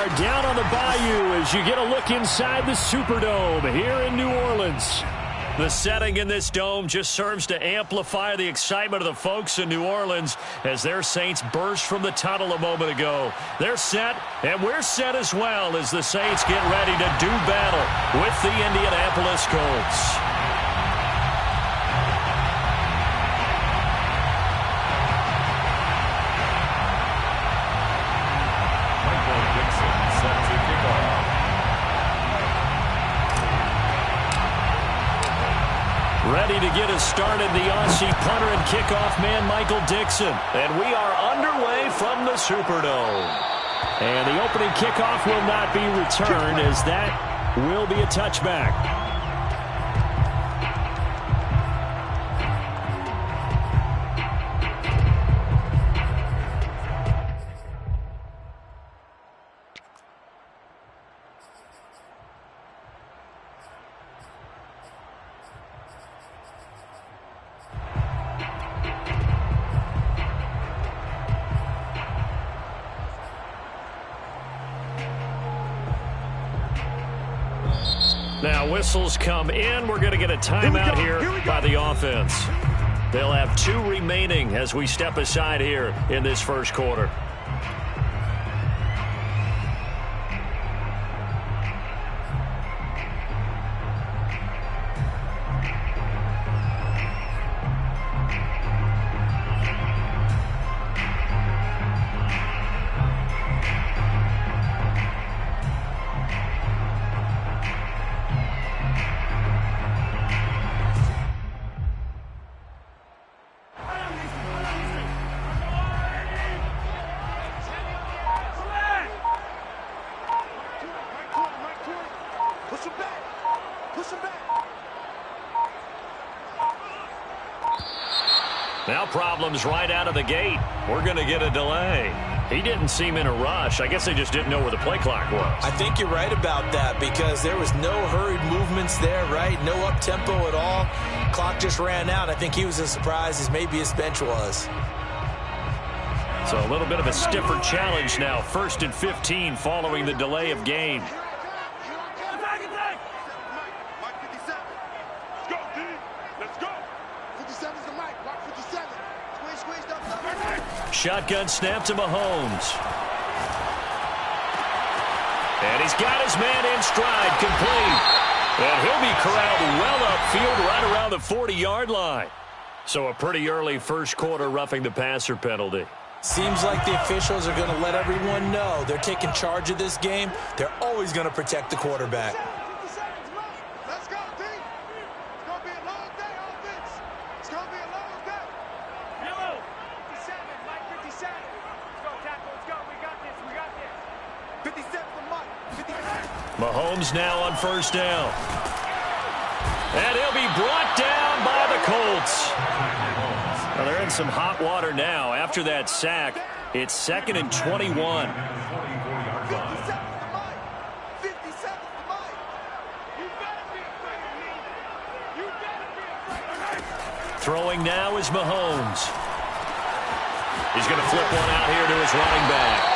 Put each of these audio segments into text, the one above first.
are down on the bayou as you get a look inside the Superdome here in New Orleans. The setting in this dome just serves to amplify the excitement of the folks in New Orleans as their Saints burst from the tunnel a moment ago. They're set, and we're set as well as the Saints get ready to do battle with the Indianapolis Colts. Ready to get us started, the Aussie punter and kickoff man, Michael Dixon. And we are underway from the Superdome. And the opening kickoff will not be returned as that will be a touchback. Now whistles come in. We're going to get a timeout here by the offense. They'll have 2 remaining as we step aside here in this first quarter. Now problems right out of the gate. We're going to get a delay. He didn't seem in a rush. I guess they just didn't know where the play clock was. I think you're right about that because there was no hurried movements there, right? No up-tempo at all. Clock just ran out. I think he was as surprised as maybe his bench was. So a little bit of a stiffer challenge now. 1st and 15 following the delay of game. Shotgun snap to Mahomes. And he's got his man in stride, complete. And he'll be corralled well upfield right around the 40-yard line. So a pretty early first quarter roughing the passer penalty. Seems like the officials are going to let everyone know they're taking charge of this game. They're always going to protect the quarterback. Mahomes now on first down. And he'll be brought down by the Colts. Well, they're in some hot water now. After that sack, it's 2nd and 21. Throwing now is Mahomes. He's going to flip one out here to his running back.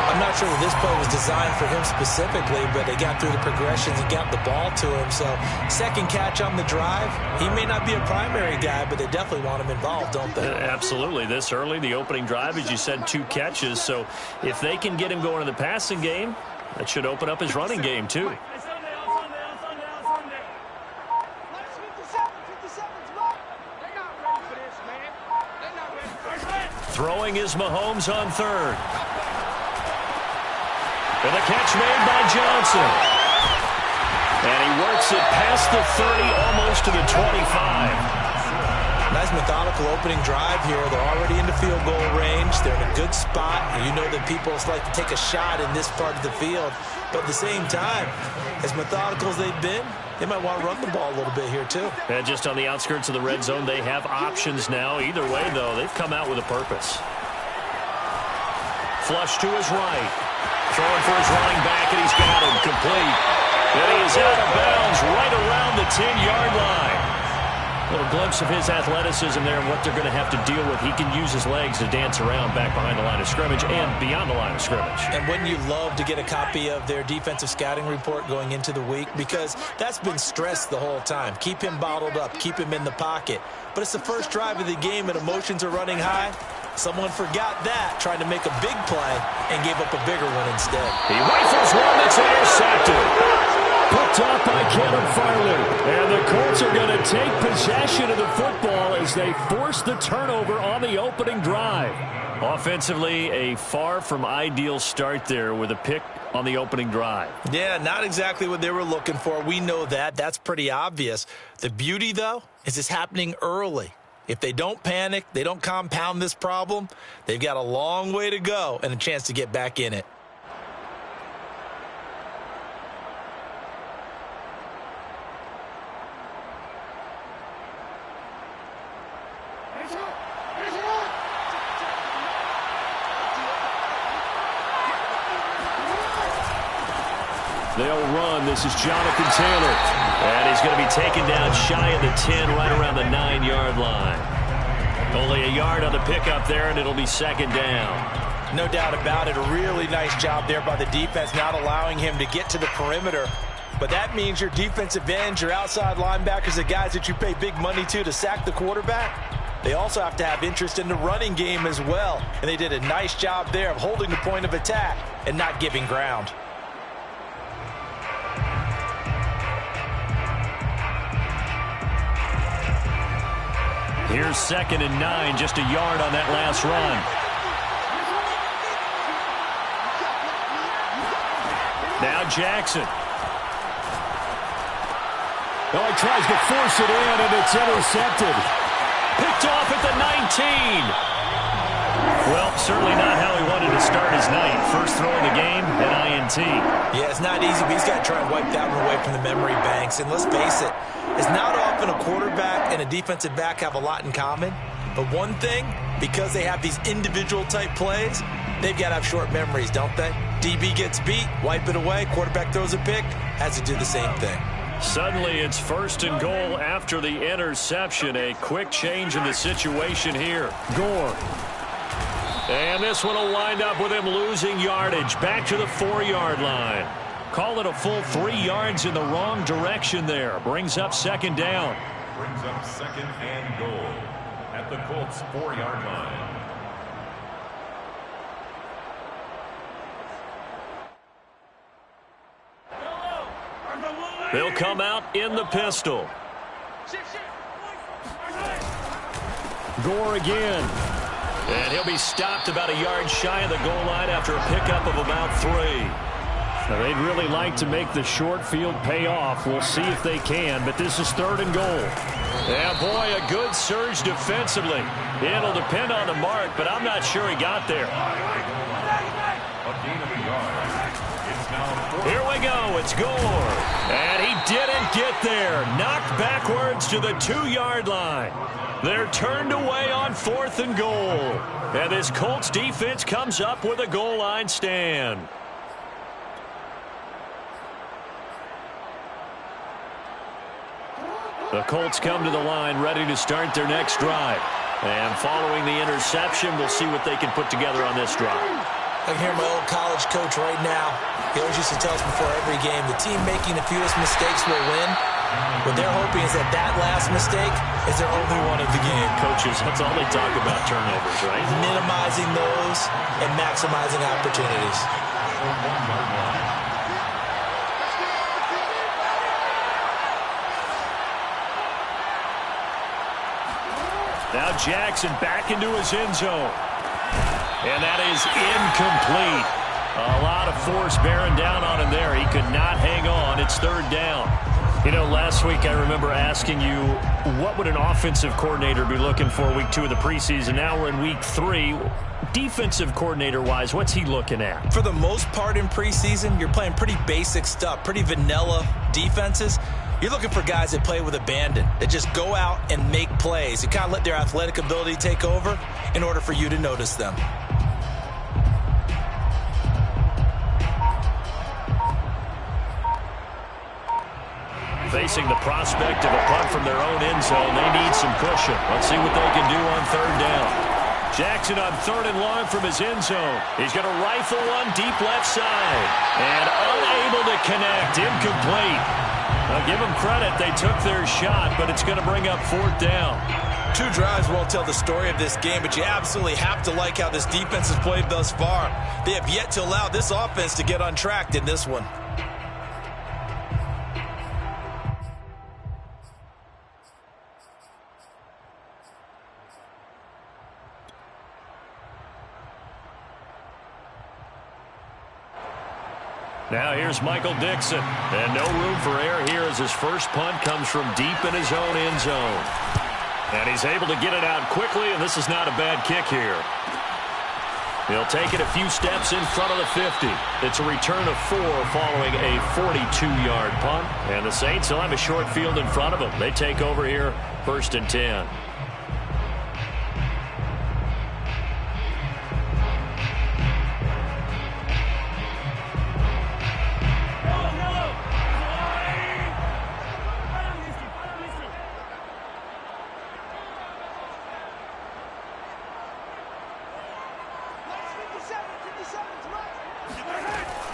I'm not sure that this play was designed for him specifically, but they got through the progressions and got the ball to him. So, second catch on the drive. He may not be a primary guy, but they definitely want him involved, don't they? Absolutely. This early, the opening drive, as you said, 2 catches. So, if they can get him going in the passing game, that should open up his running game, too. Throwing is Mahomes on 3rd. And the catch made by Johnson. And he works it past the 30, almost to the 25. Nice methodical opening drive here. They're already into field goal range. They're in a good spot. You know that people like to take a shot in this part of the field. But at the same time, as methodical as they've been, they might want to run the ball a little bit here too. And just on the outskirts of the red zone, they have options now. Either way, though, they've come out with a purpose. Flush to his right. Throwing for his running back, and he's got him complete. And he is out of bounds right around the 10-yard line. A little glimpse of his athleticism there and what they're going to have to deal with. He can use his legs to dance around back behind the line of scrimmage and beyond the line of scrimmage. And wouldn't you love to get a copy of their defensive scouting report going into the week? Because that's been stressed the whole time. Keep him bottled up. Keep him in the pocket. But it's the first drive of the game and emotions are running high. Someone forgot that, trying to make a big play and gave up a bigger one instead. He rifles one that's intercepted. Picked up by Kevin Farley. And the Colts are going to take possession of the football as they force the turnover on the opening drive. Offensively, a far from ideal start there with a pick on the opening drive. Yeah, not exactly what they were looking for. We know that. That's pretty obvious. The beauty, though, is it's happening early. If they don't panic, they don't compound this problem, they've got a long way to go and a chance to get back in it. They'll run. This is Jonathan Taylor. And he's going to be taken down shy of the 10, right around the 9-yard line. Only a yard on the pickup there, and it'll be second down. No doubt about it. A really nice job there by the defense, not allowing him to get to the perimeter. But that means your defensive ends, your outside linebackers, the guys that you pay big money to sack the quarterback, they also have to have interest in the running game as well. And they did a nice job there of holding the point of attack and not giving ground. Here's 2nd and 9, just a yard on that last run. Now Jackson. Oh, he tries to force it in, and it's intercepted. Picked off at the 19. Well, certainly not how he wanted to start his night. First throw of the game, an INT. Yeah, it's not easy, but he's got to try and wipe that one away from the memory banks. And let's face it, it's not often a quarterback and a defensive back have a lot in common. But one thing, because they have these individual type plays, they've got to have short memories, don't they? DB gets beat, wipe it away, quarterback throws a pick, has to do the same thing. Suddenly it's 1st and goal after the interception. A quick change in the situation here. Gore. And this one will wind up with him losing yardage. Back to the 4-yard line. Call it a full 3 yards in the wrong direction there. Brings up 2nd down. Brings up 2nd and goal at the Colts 4-yard line. They'll come out in the pistol. Gore again. And he'll be stopped about a yard shy of the goal line after a pickup of about 3. Now, they'd really like to make the short field pay off. We'll see if they can, but this is 3rd and goal. Yeah, boy, a good surge defensively. It'll depend on the mark, but I'm not sure he got there. Here we go. It's Gore. And he didn't get there. Knocked backwards to the 2-yard line. They're turned away on 4th and goal. And this Colts defense comes up with a goal line stand. The Colts come to the line ready to start their next drive. And following the interception, we'll see what they can put together on this drive. I can hear my old college coach right now. He always used to tell us before every game, the team making the fewest mistakes will win. What they're hoping is that that last mistake is their only one of the game. Coaches, that's all they talk about, turnovers, right? Minimizing those and maximizing opportunities. Now Jackson back into his end zone. And that is incomplete. A lot of force bearing down on him there. He could not hang on. It's 3rd down. You know, last week I remember asking you, what would an offensive coordinator be looking for week 2 of the preseason? Now we're in week 3. Defensive coordinator-wise, what's he looking at? For the most part in preseason, you're playing pretty basic stuff, pretty vanilla defenses. You're looking for guys that play with abandon, that just go out and make plays and kind of let their athletic ability take over in order for you to notice them. facing the prospect of a punt from their own end zone. They need some cushion. Let's see what they can do on third down. Jackson on third and long from his end zone. He's going to rifle one deep left side. And unable to connect. Incomplete. I'll give them credit. They took their shot, but it's going to bring up fourth down. 2 drives won't tell the story of this game, but you absolutely have to like how this defense has played thus far. They have yet to allow this offense to get untracked in this one. Now here's Michael Dixon. And no room for error here as his first punt comes from deep in his own end zone. And he's able to get it out quickly, and this is not a bad kick here. He'll take it a few steps in front of the 50. It's a return of 4 following a 42-yard punt. And the Saints will have a short field in front of them. They take over here, 1st and 10.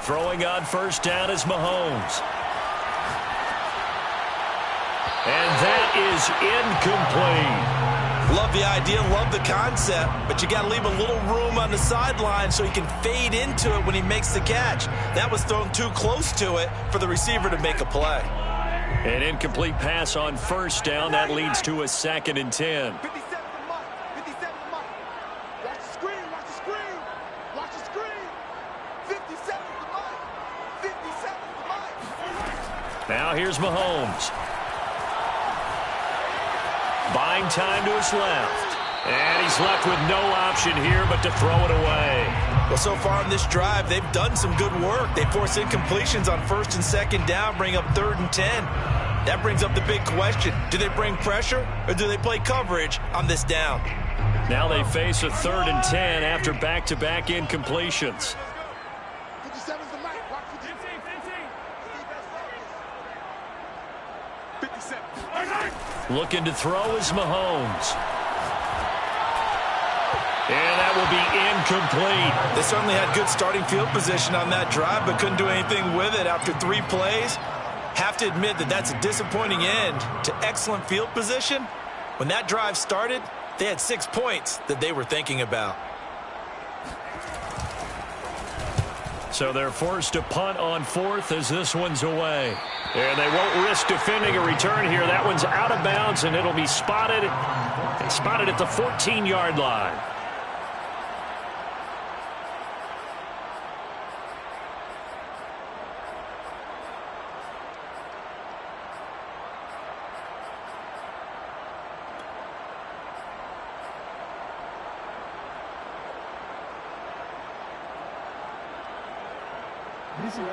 Throwing on first down is Mahomes. And that is incomplete. Love the idea, love the concept, but you got to leave a little room on the sideline so he can fade into it when he makes the catch. That was thrown too close to it for the receiver to make a play. An incomplete pass on first down. That leads to a 2nd and 10. Now here's Mahomes. Buying time to his left. And he's left with no option here but to throw it away. Well, so far in this drive, they've done some good work. They force incompletions on 1st and 2nd down, bring up 3rd and 10. That brings up the big question. Do they bring pressure or do they play coverage on this down? Now they face a 3rd and 10 after back-to-back incompletions. Looking to throw is Mahomes. And that will be incomplete. They certainly had good starting field position on that drive, but couldn't do anything with it after 3 plays. Have to admit that that's a disappointing end to excellent field position. When that drive started, they had 6 points that they were thinking about. So they're forced to punt on 4th as this one's away. And they won't risk defending a return here. That one's out of bounds, and it'll be spotted at the 14-yard line.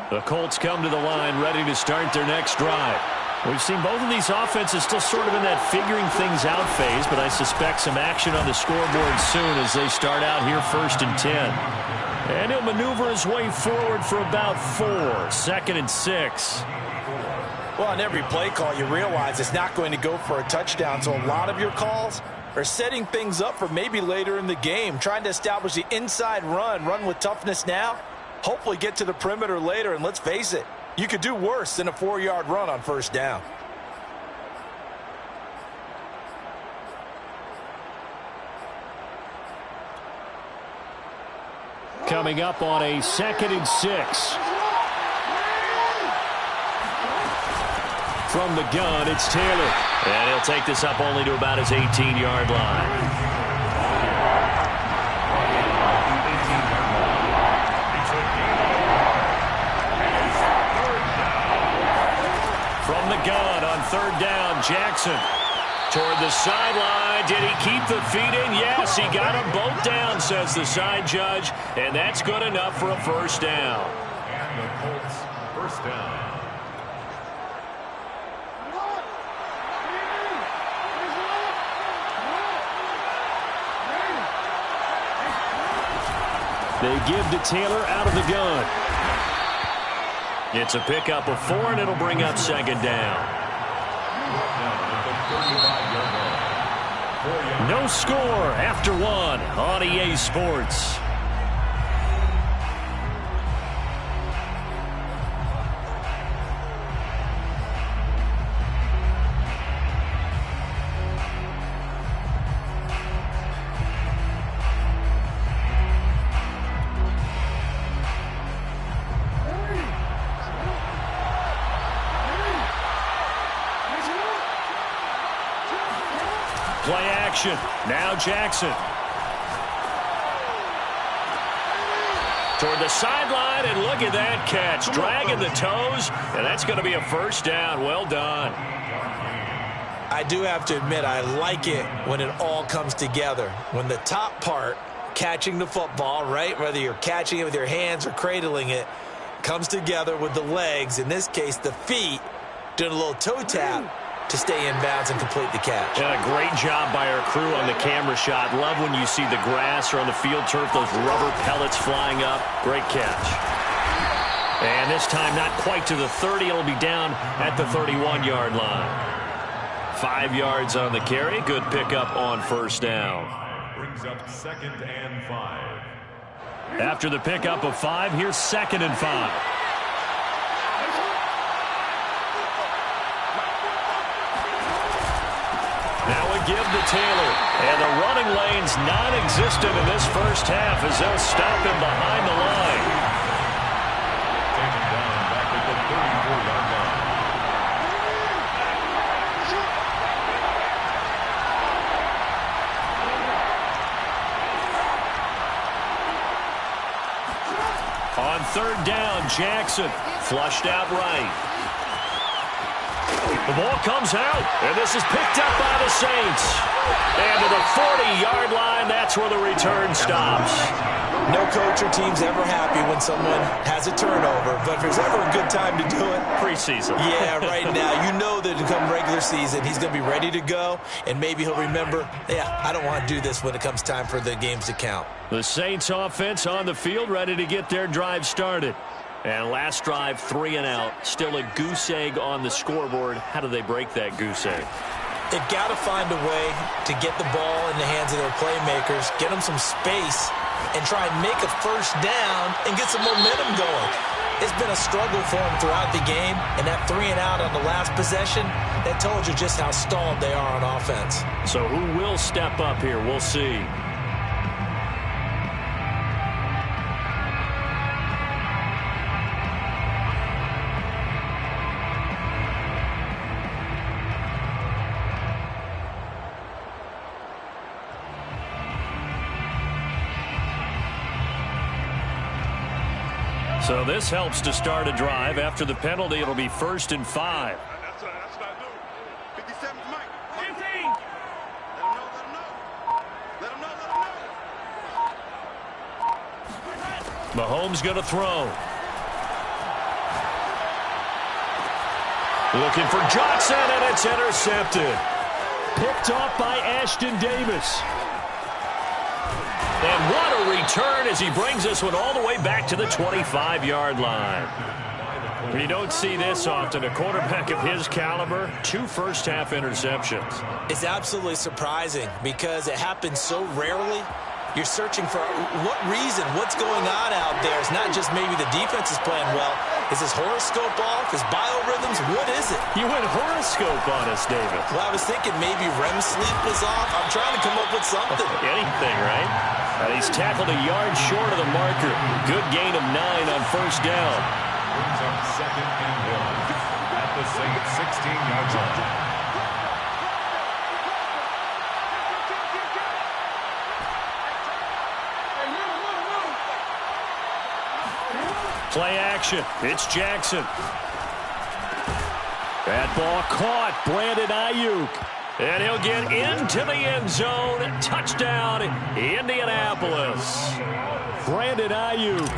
The Colts come to the line ready to start their next drive. We've seen both of these offenses still sort of in that figuring things out phase, but I suspect some action on the scoreboard soon as they start out here 1st and 10. And he'll maneuver his way forward for about 4, 2nd and 6. Well, on every play call, you realize it's not going to go for a touchdown, so a lot of your calls are setting things up for maybe later in the game, trying to establish the inside run with toughness now. Hopefully get to the perimeter later, and let's face it, you could do worse than a 4-yard run on 1st down. Coming up on a 2nd and 6. From the gun, it's Taylor. And he'll take this up only to about his 18-yard line. From the gun on 3rd down, Jackson toward the sideline. Did he keep the feet in? Yes, he got them both down, says the side judge, and that's good enough for a 1st down. And the Colts, 1st down. They give to Taylor out of the gun. It's a pickup of 4, and it'll bring up 2nd down. 35-yard line. No score after one on EA Sports. Play action. Now Jackson. Toward the sideline, and look at that catch. Dragging the toes, and that's going to be a first down. Well done. I do have to admit, I like it when it all comes together. When the top part, catching the football, right, whether you're catching it with your hands or cradling it, comes together with the legs, in this case the feet, doing a little toe tap to stay in bounds and complete the catch. And a great job by our crew on the camera shot. Love when you see the grass or on the field turf, those rubber pellets flying up. Great catch. And this time not quite to the 30. It'll be down at the 31-yard line. 5 yards on the carry. Good pickup on first down. Brings up 2nd and 5. After the pickup of 5, here's 2nd and 5. Now a give to Taylor. And the running lane's non-existent in this first half as they'll stop him behind the line. Taken down back at the 34-yard line. On 3rd down, Jackson flushed out right. The ball comes out, and this is picked up by the Saints. And to the 40-yard line, that's where the return stops. No coach or team's ever happy when someone has a turnover, but if there's ever a good time to do it, preseason. Yeah, right now. You know that come regular season, he's going to be ready to go, and maybe he'll remember, yeah, I don't want to do this when it comes time for the games to count. The Saints offense on the field, ready to get their drive started. And last drive, 3 and out. Still a goose egg on the scoreboard. How do they break that goose egg? They've got to find a way to get the ball in the hands of their playmakers, get them some space, and try and make a first down and get some momentum going. It's been a struggle for them throughout the game, and that 3 and out on the last possession, that told you just how stalled they are on offense. So who will step up here? We'll see. So this helps to start a drive. After the penalty, it'll be 1st and 5. That's what I do. 57's Mike. 15. Let him know. Mahomes going to throw. Looking for Johnson, and it's intercepted. Picked off by Ashton Davis. And what a return as he brings this one all the way back to the 25-yard line. You don't see this often. A quarterback of his caliber, 2 first-half interceptions. It's absolutely surprising because it happens so rarely. You're searching for what reason, what's going on out there. It's not just maybe the defense is playing well. Is his horoscope off? His biorhythms? What is it? You went horoscope on us, David. Well, I was thinking maybe REM sleep was off. I'm trying to come up with something. Anything, right? And he's tackled a yard short of the marker. Good gain of 9 on first down. Brings up 2nd and 1 at the Saints 16-yard line. Play action. It's Jackson. That ball caught. Brandon Ayuk. And he'll get into the end zone. Touchdown, Indianapolis. Brandon Ayuk.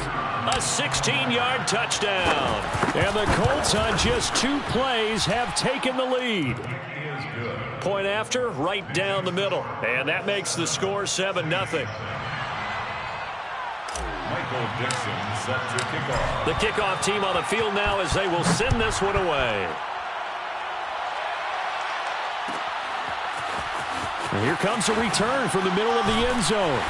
A 16-yard touchdown. And the Colts on just 2 plays have taken the lead. Point after, right down the middle. And that makes the score 7-0. Michael Dixon set to kick off. The kickoff team on the field now as they will send this one away. Here comes a return from the middle of the end zone.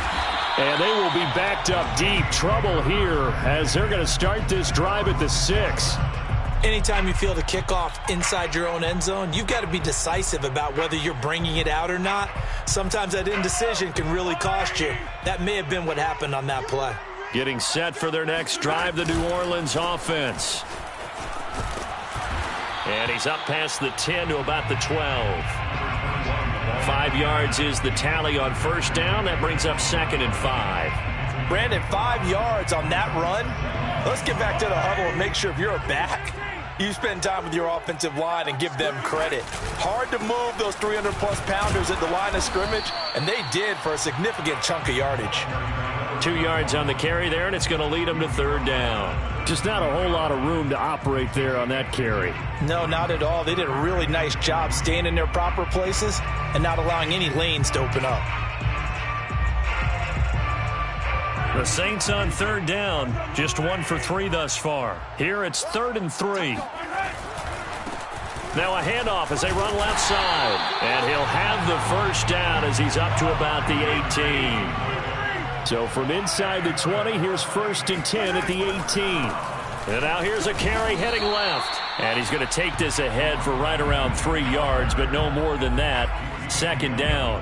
And they will be backed up deep. Trouble here as they're going to start this drive at the 6. Anytime you feel the kickoff inside your own end zone, you've got to be decisive about whether you're bringing it out or not. Sometimes that indecision can really cost you. That may have been what happened on that play. Getting set for their next drive, the New Orleans offense. And he's up past the 10 to about the 12. 5 yards is the tally on first down. That brings up 2nd and 5. Brandon, 5 yards on that run. Let's get back to the huddle and make sure if you're a back, you spend time with your offensive line and give them credit. Hard to move those 300-plus pounders at the line of scrimmage, and they did for a significant chunk of yardage. 2 yards on the carry there, and it's going to lead them to 3rd down. Just not a whole lot of room to operate there on that carry. No, not at all. They did a really nice job staying in their proper places and not allowing any lanes to open up. The Saints on 3rd down, just 1 for 3 thus far. Here it's 3rd and 3. Now a handoff as they run left side. And he'll have the first down as he's up to about the 18. So from inside the 20, here's 1st and 10 at the 18. And now here's a carry heading left. And he's going to take this ahead for right around 3 yards, but no more than that. 2nd down.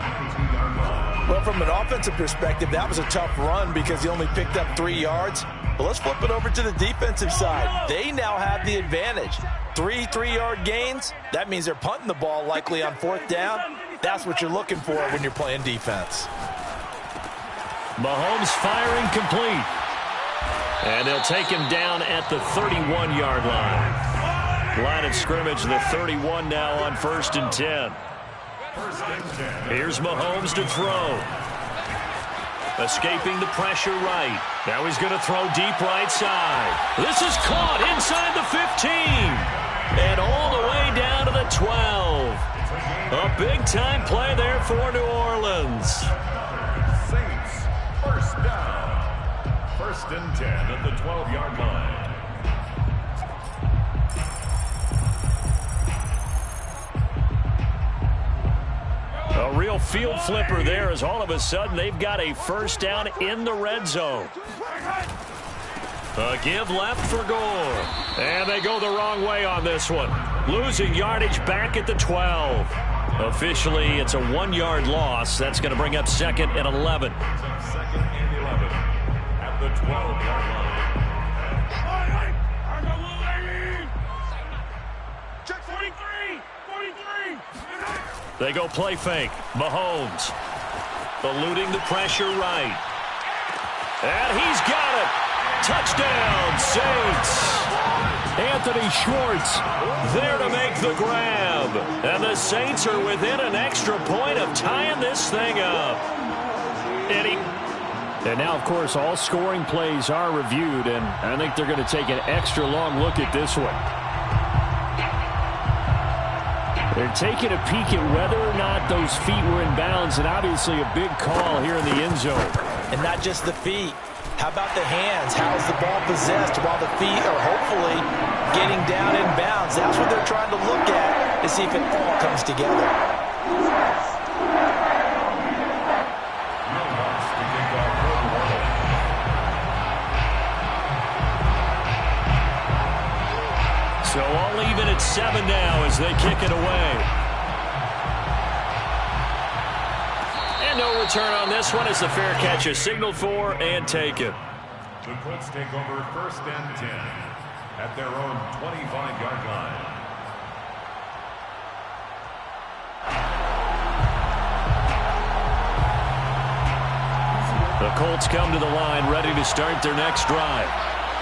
Well, from an offensive perspective, that was a tough run because he only picked up 3 yards. But let's flip it over to the defensive side. They now have the advantage. 3 3-yard gains. That means they're punting the ball likely on 4th down. That's what you're looking for when you're playing defense. Mahomes firing complete. And they'll take him down at the 31-yard line. Line of scrimmage, the 31 now on 1st and 10. Here's Mahomes to throw. Escaping the pressure right. Now he's going to throw deep right side. This is caught inside the 15. And all the way down to the 12. A big-time play there for New Orleans. Saints, 1st down. 1st and 10 at the 12-yard line. A real field flipper there as all of a sudden they've got a 1st down in the red zone. A give left for Gore. And they go the wrong way on this one. Losing yardage back at the 12. Officially, it's a 1-yard loss. That's going to bring up 2nd and 11. 2nd and 11 at the 12-yard line. Check 43! 43! They go play fake. Mahomes eluding the pressure right. And he's got it. Touchdown, Saints. Anthony Schwartz there to make the grab. And the Saints are within an extra point of tying this thing up. And now, of course, all scoring plays are reviewed, and I think they're going to take an extra long look at this one. They're taking a peek at whether or not those feet were in bounds, and obviously a big call here in the end zone. And not just the feet. How about the hands? How's the ball possessed while the feet are hopefully getting down in bounds? That's what they're trying to look at to see if it all comes together. So all even at 7 now as they kick it away. And no return on this one as the fair catch is signaled for and taken. The Colts take over 1st and 10 at their own 25-yard line. The Colts come to the line ready to start their next drive.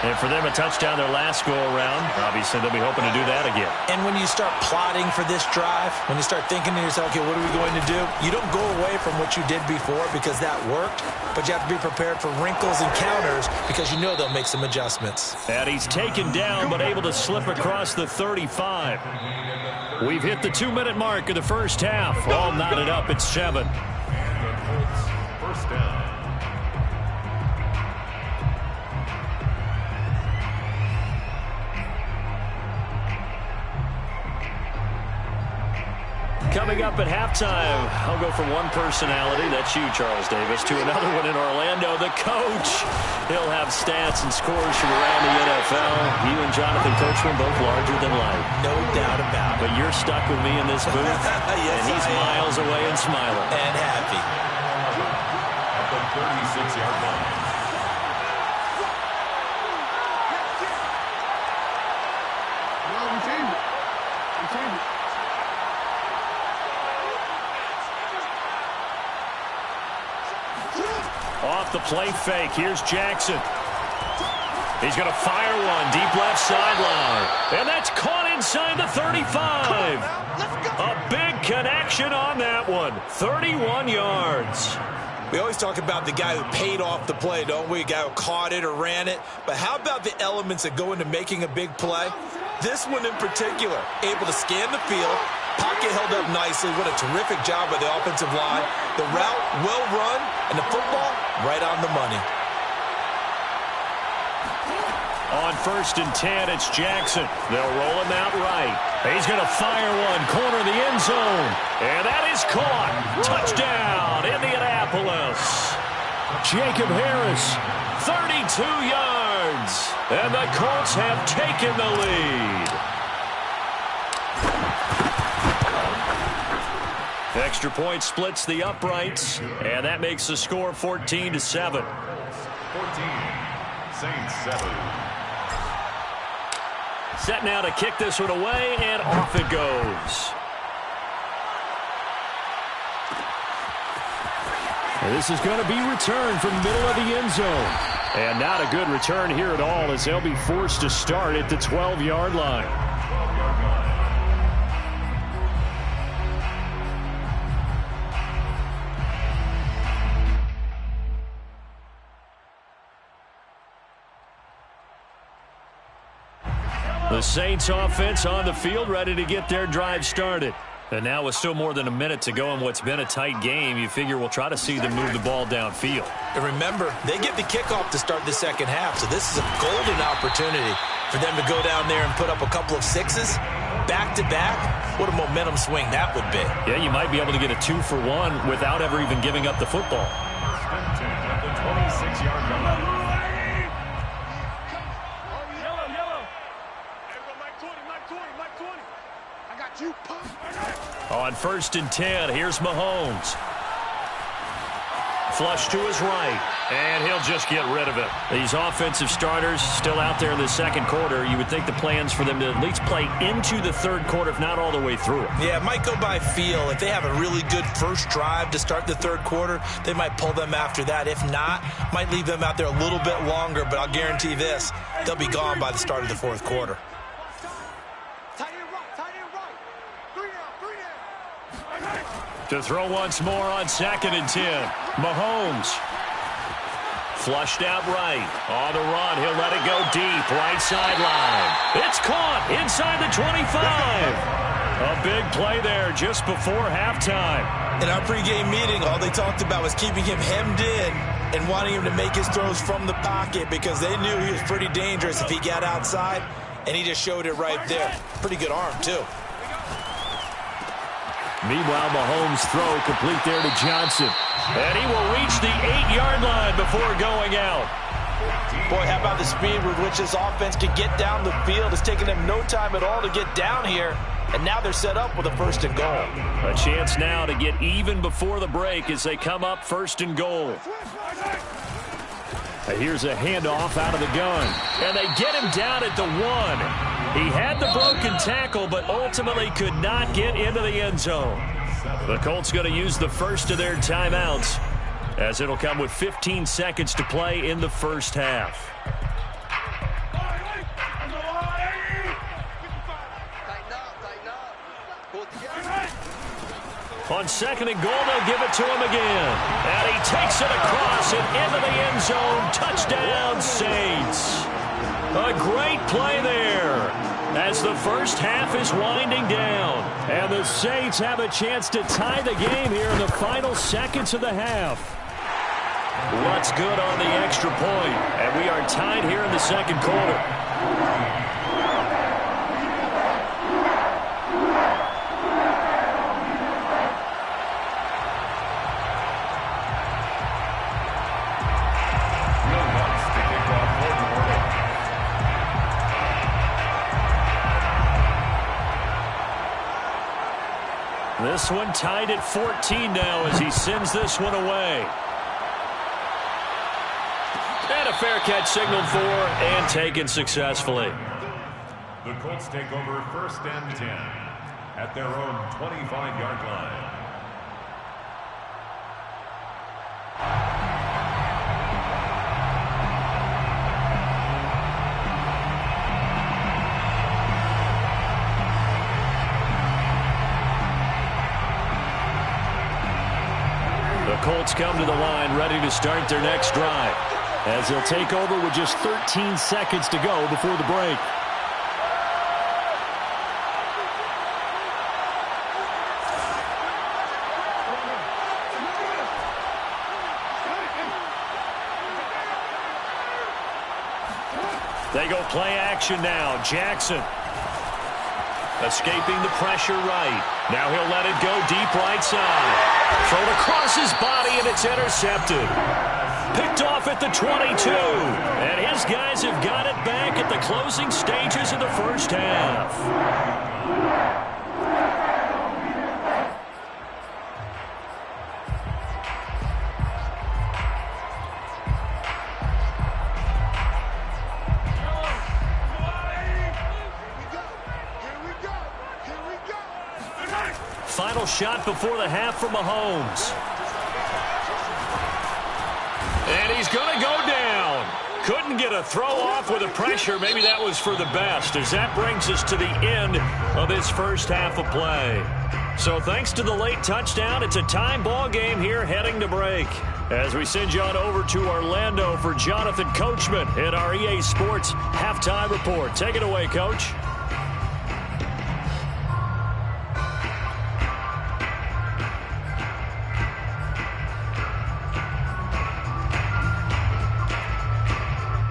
And for them, a touchdown their last go-around. Obviously, they'll be hoping to do that again. And when you start plotting for this drive, when you start thinking to yourself, okay, what are we going to do? You don't go away from what you did before because that worked, but you have to be prepared for wrinkles and counters because you know they'll make some adjustments. And he's taken down but able to slip across the 35. We've hit the 2-minute mark of the first half. All knotted up at 7. And the Colts, 1st down. Coming up at halftime, I'll go from one personality, that's you, Charles Davis, to another one in Orlando, the coach. He'll have stats and scores from around the NFL. You and Jonathan Coachman both larger than life. No doubt about it. But you're stuck with me in this booth, yes, and he's miles away and smiling. And happy. At the 36-yard line. Off the play fake, here's Jackson. He's going to fire one, deep left sideline. And that's caught inside the 35. A big connection on that one. 31 yards. We always talk about the guy who paid off the play, don't we? A guy who caught it or ran it. But how about the elements that go into making a big play? This one in particular, able to scan the field, pocket held up nicely. What a terrific job by the offensive line. The route well run, and the football right on the money. On 1st and 10, it's Jackson. They'll roll him out right. He's going to fire one, corner of the end zone. And that is caught. Touchdown, Indianapolis. Jacob Harris, 32 yards. And the Colts have taken the lead. Extra point splits the uprights, and that makes the score 14-7. 14, Saints 7. Set now to kick this one away, and off it goes. And this is going to be returned from the middle of the end zone. And not a good return here at all, as they'll be forced to start at the 12-yard line. 12-yard line. The Saints offense on the field, ready to get their drive started. And now with still more than a minute to go in what's been a tight game, you figure we'll try to see them move the ball downfield. And remember, they get the kickoff to start the second half, so this is a golden opportunity for them to go down there and put up a couple of sixes back-to-back. What a momentum swing that would be. Yeah, you might be able to get a 2-for-1 without ever even giving up the football. 1st and 10 at the 26-yard line. On 1st and 10, here's Mahomes. Flush to his right, and he'll just get rid of it. These offensive starters still out there in the second quarter. You would think the plans for them to at least play into the third quarter, if not all the way through it. Yeah, it might go by feel. If they have a really good first drive to start the third quarter, they might pull them after that. If not, might leave them out there a little bit longer, but I'll guarantee this, they'll be gone by the start of the fourth quarter. To throw once more on 2nd and 10. Mahomes. Flushed out right. On the run, he'll let it go deep. Right sideline. It's caught inside the 25. A big play there just before halftime. In our pregame meeting, all they talked about was keeping him hemmed in and wanting him to make his throws from the pocket because they knew he was pretty dangerous if he got outside, and he just showed it right there. Pretty good arm, too. Meanwhile, Mahomes' throw complete there to Johnson. And he will reach the 8-yard line before going out. Boy, how about the speed with which this offense can get down the field? It's taken them no time at all to get down here. And now they're set up with a 1st and goal. A chance now to get even before the break as they come up 1st and goal. Here's a handoff out of the gun. And they get him down at the 1. He had the broken tackle, but ultimately could not get into the end zone. The Colts going to use the first of their timeouts, as it'll come with 15 seconds to play in the first half. On 2nd and goal, they'll give it to him again. And he takes it across and into the end zone. Touchdown, Saints. A great play there as the first half is winding down. And the Saints have a chance to tie the game here in the final seconds of the half. What's good on the extra point? And we are tied here in the second quarter. This one tied at 14 now as he sends this one away. And a fair catch signaled for and taken successfully. The Colts take over 1st and 10 at their own 25-yard line. The Colts come to the line ready to start their next drive as they'll take over with just 13 seconds to go before the break. They go play action now. Jackson escaping the pressure right. Now he'll let it go deep right side. Thrown across his body, and it's intercepted. Picked off at the 22. And his guys have got it back at the closing stages of the first half. Final shot before the half from Mahomes. And he's going to go down. Couldn't get a throw off with the pressure. Maybe that was for the best, as that brings us to the end of this first half of play. So thanks to the late touchdown, it's a time ball game here heading to break. As we send you on over to Orlando for Jonathan Coachman in our EA Sports Halftime Report. Take it away, Coach.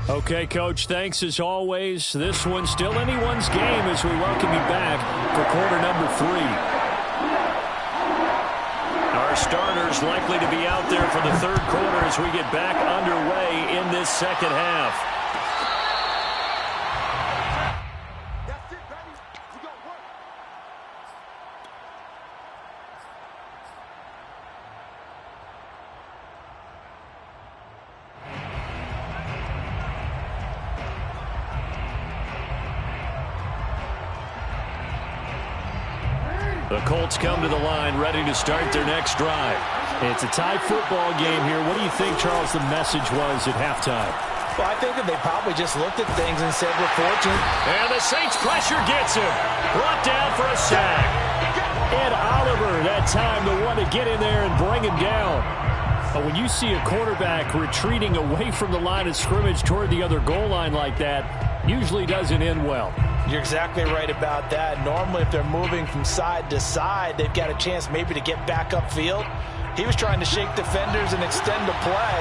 Okay, Coach, thanks as always. This one's still anyone's game as we welcome you back for quarter number 3. Our starters likely to be out there for the third quarter as we get back underway in this second half. The Colts come to the line ready to start their next drive. It's a tie football game here. What do you think, Charles, the message was at halftime? Well, I think that they probably just looked at things and said, we're fortunate. And the Saints pressure gets him. Brought down for a sack. Ed Oliver, that time, the one to get in there and bring him down. But when you see a quarterback retreating away from the line of scrimmage toward the other goal line like that, usually doesn't end well. You're exactly right about that. Normally, if they're moving from side to side, they've got a chance maybe to get back upfield. He was trying to shake defenders and extend the play,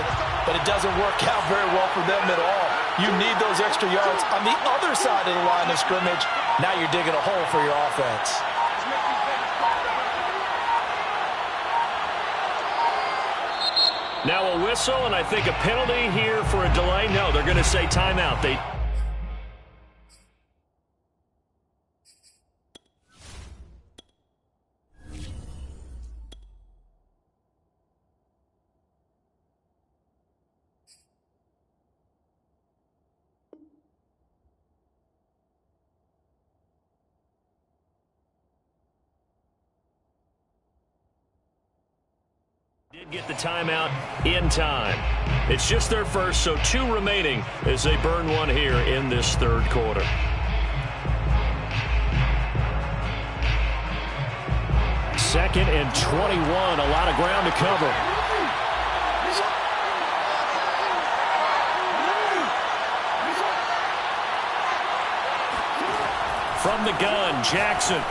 but it doesn't work out very well for them at all. You need those extra yards on the other side of the line of scrimmage. Now you're digging a hole for your offense. Now a whistle, and I think a penalty here for a delay. No, they're going to say timeout. They did get the timeout in time. It's just their first, so 2 remaining as they burn one here in this third quarter. Second and 21, a lot of ground to cover. From the gun, Jackson.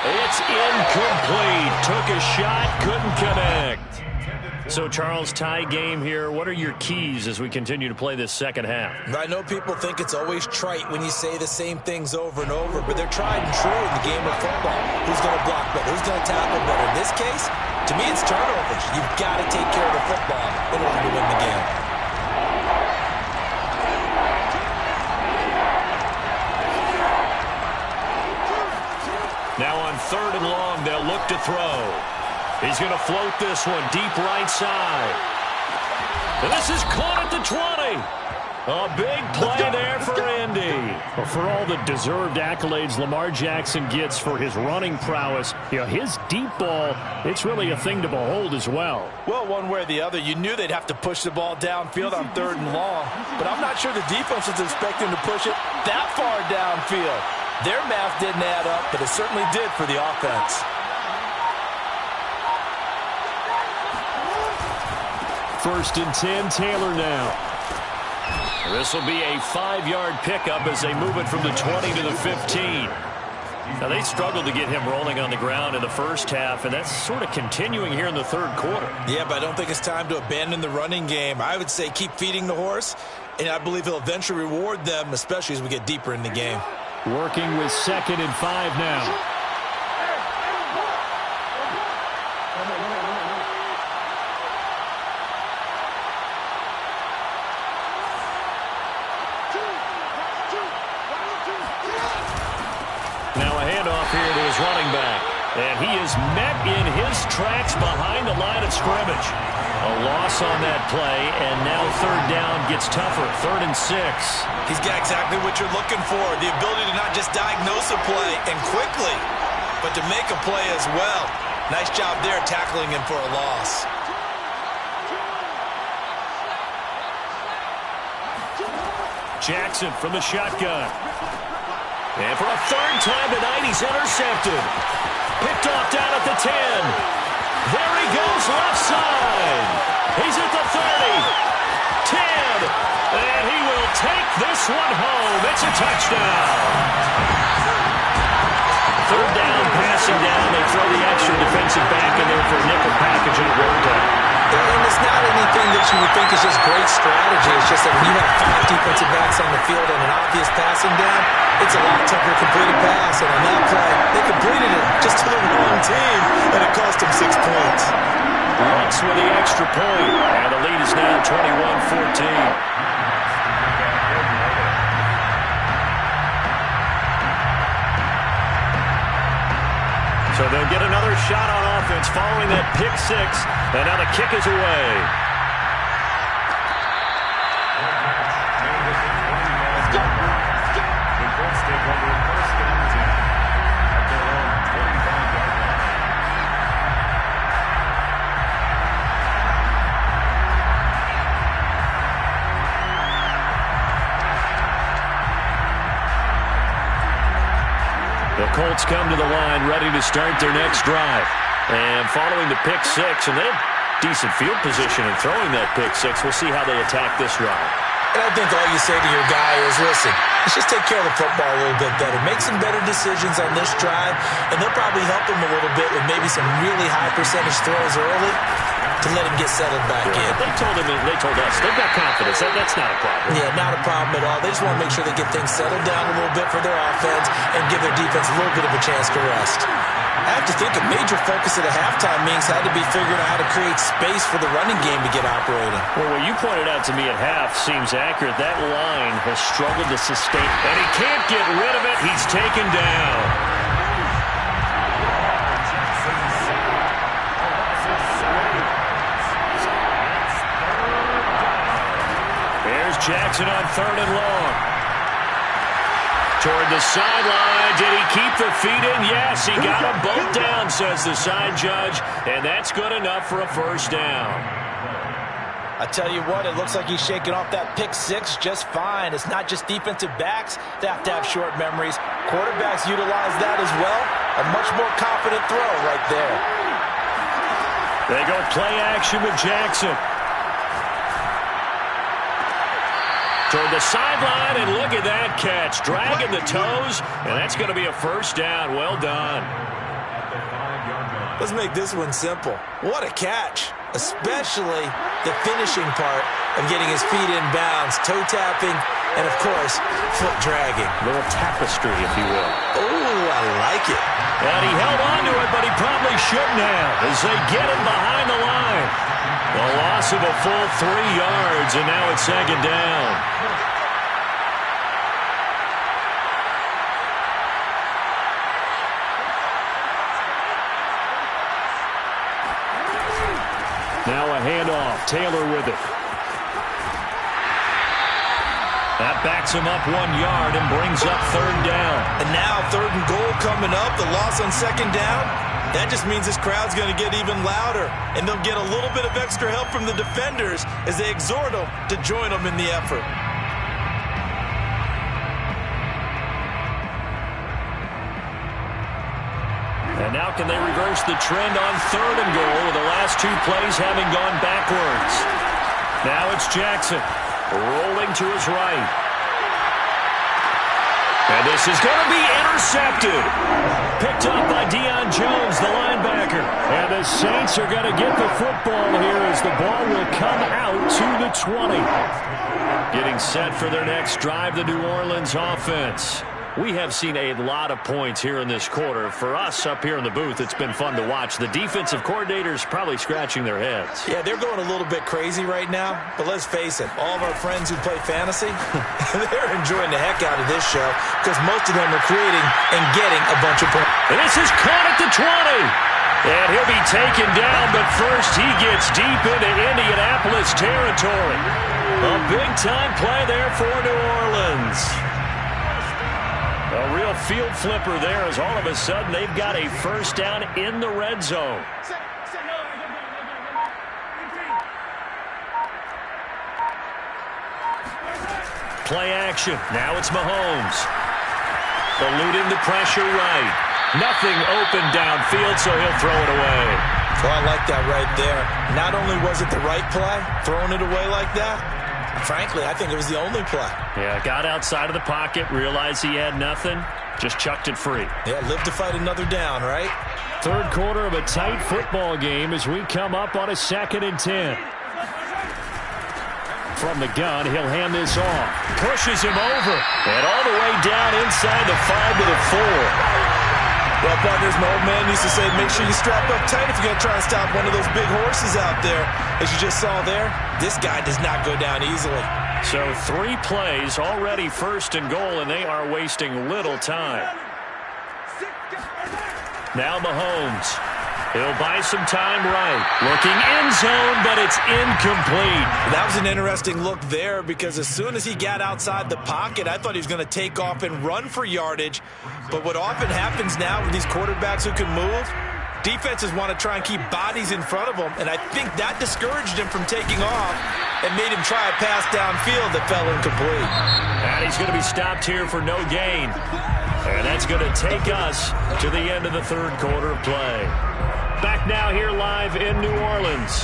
It's incomplete. Took a shot, couldn't connect. So, Charles, tie game here. What are your keys as we continue to play this second half? I know people think it's always trite when you say the same things over and over, but they're tried and true in the game of football. Who's going to block better? Who's going to tackle better? In this case, to me, it's turnovers. You've got to take care of the football in order to win the game. Now on 3rd and long, back to throw. He's going to float this one deep right side. And this is caught at the 20. A big play there for Indy. Well, for all the deserved accolades Lamar Jackson gets for his running prowess, his deep ball, it's really a thing to behold as well. Well, one way or the other, you knew they'd have to push the ball downfield on 3rd and long, but I'm not sure the defense was expecting to push it that far downfield. Their math didn't add up, but it certainly did for the offense. First and 10, Taylor now. This will be a 5-yard pickup as they move it from the 20 to the 15. Now, they struggled to get him rolling on the ground in the first half, and that's sort of continuing here in the 3rd quarter. Yeah, but I don't think it's time to abandon the running game. I would say keep feeding the horse, and I believe he'll eventually reward them, especially as we get deeper in the game. Working with 2nd and 5 now. Here to his running back. And he is met in his tracks behind the line of scrimmage. A loss on that play, and now 3rd down gets tougher. 3rd and 6. He's got exactly what you're looking for. The ability to not just diagnose a play and quickly, but to make a play as well. Nice job there tackling him for a loss. Jackson from the shotgun. And for a 3rd time tonight, he's intercepted. Picked off down at the 10. There he goes, left side. He's at the 30. 10. And he will take this one home. It's a touchdown. 3rd down, passing down. They throw the extra defensive back in there for a nickel package and it worked out. And it's not anything that you would think is just great strategy. It's just that when you have 5 defensive backs on the field and an obvious passing down, it's a lot tougher to complete a pass. And on that play, they completed it just to the wrong team, and it cost them 6 points. Lutz with the extra point, and the lead is now 21-14. So they'll get another shot on offense following that pick 6, and now the kick is away. The Colts come to the line ready to start their next drive. And following the pick 6, and they have decent field position in throwing that pick 6. We'll see how they attack this drive. And I think all you say to your guy is, listen, let's just take care of the football a little bit better. Make some better decisions on this drive, and they'll probably help him a little bit with maybe some really high percentage throws early to let him get settled back in. They told us they've got confidence. That's not a problem. Yeah, not a problem at all. They just want to make sure they get things settled down a little bit for their offense and give their defense a little bit of a chance to rest. I have to think a major focus at a halftime meetings had to be figuring out how to create space for the running game to get operating. Well, what you pointed out to me at half seems accurate. That line has struggled to sustain, and he can't get rid of it. He's taken down. Jackson on 3rd and long. Toward the sideline. Did he keep the feet in? Yes, he got them both down, says the side judge. And that's good enough for a 1st down. I tell you what, it looks like he's shaking off that pick 6 just fine. It's not just defensive backs that have to have short memories. Quarterbacks utilize that as well. A much more confident throw right there. They go play action with Jackson. Toward the sideline, and look at that catch. Dragging the toes, and that's going to be a 1st down. Well done. Let's make this one simple. What a catch, especially the finishing part of getting his feet in bounds, toe tapping, and, of course, foot dragging. A little tapestry, if you will. Oh, I like it. And he held on to it, but he probably shouldn't have as they get him behind the line. A loss of a full 3 yards, and now it's 2nd down. Taylor with it. That backs him up 1 yard and brings up 3rd down. And now 3rd and goal coming up. The loss on 2nd down. That just means this crowd's going to get even louder. And they'll get a little bit of extra help from the defenders as they exhort them to join them in the effort. And now can they reverse the trend on 3rd and goal with the last 2 plays having gone backwards. Now it's Jackson rolling to his right. And this is going to be intercepted. Picked up by Deion Jones, the linebacker. And the Saints are going to get the football here as the ball will come out to the 20. Getting set for their next drive, the New Orleans offense. We have seen a lot of points here in this quarter. For us up here in the booth, it's been fun to watch. The defensive coordinators probably scratching their heads. Yeah, they're going a little bit crazy right now. But let's face it, all of our friends who play fantasy, they're enjoying the heck out of this show because most of them are creating and getting a bunch of points. And this is caught at the 20. And he'll be taken down, but first he gets deep into Indianapolis territory. A big-time play there for New Orleans. A real field flipper there as all of a sudden they've got a 1st down in the red zone. Play action. Now it's Mahomes. Eluding the pressure right. Nothing open downfield, so he'll throw it away. Oh, I like that right there. Not only was it the right play, throwing it away like that, frankly, I think it was the only play. Yeah, got outside of the pocket, realized he had nothing, just chucked it free. Yeah, live to fight another down, right? 3rd quarter of a tight football game as we come up on a 2nd and 10. From the gun, he'll hand this off. Pushes him over. And all the way down inside the 5 to the 4. Well, partners, my old man used to say, make sure you strap up tight if you're going to try and stop one of those big horses out there. As you just saw there, this guy does not go down easily. So 3 plays, already 1st and goal, and they are wasting little time. Now Mahomes. He'll buy some time right. Looking end zone, but it's incomplete. That was an interesting look there because as soon as he got outside the pocket, I thought he was going to take off and run for yardage. But what often happens now with these quarterbacks who can move, defenses want to try and keep bodies in front of them, and I think that discouraged him from taking off and made him try a pass downfield that fell incomplete. And he's going to be stopped here for no gain. And that's going to take us to the end of the 3rd quarter of play. Back now here live in New Orleans.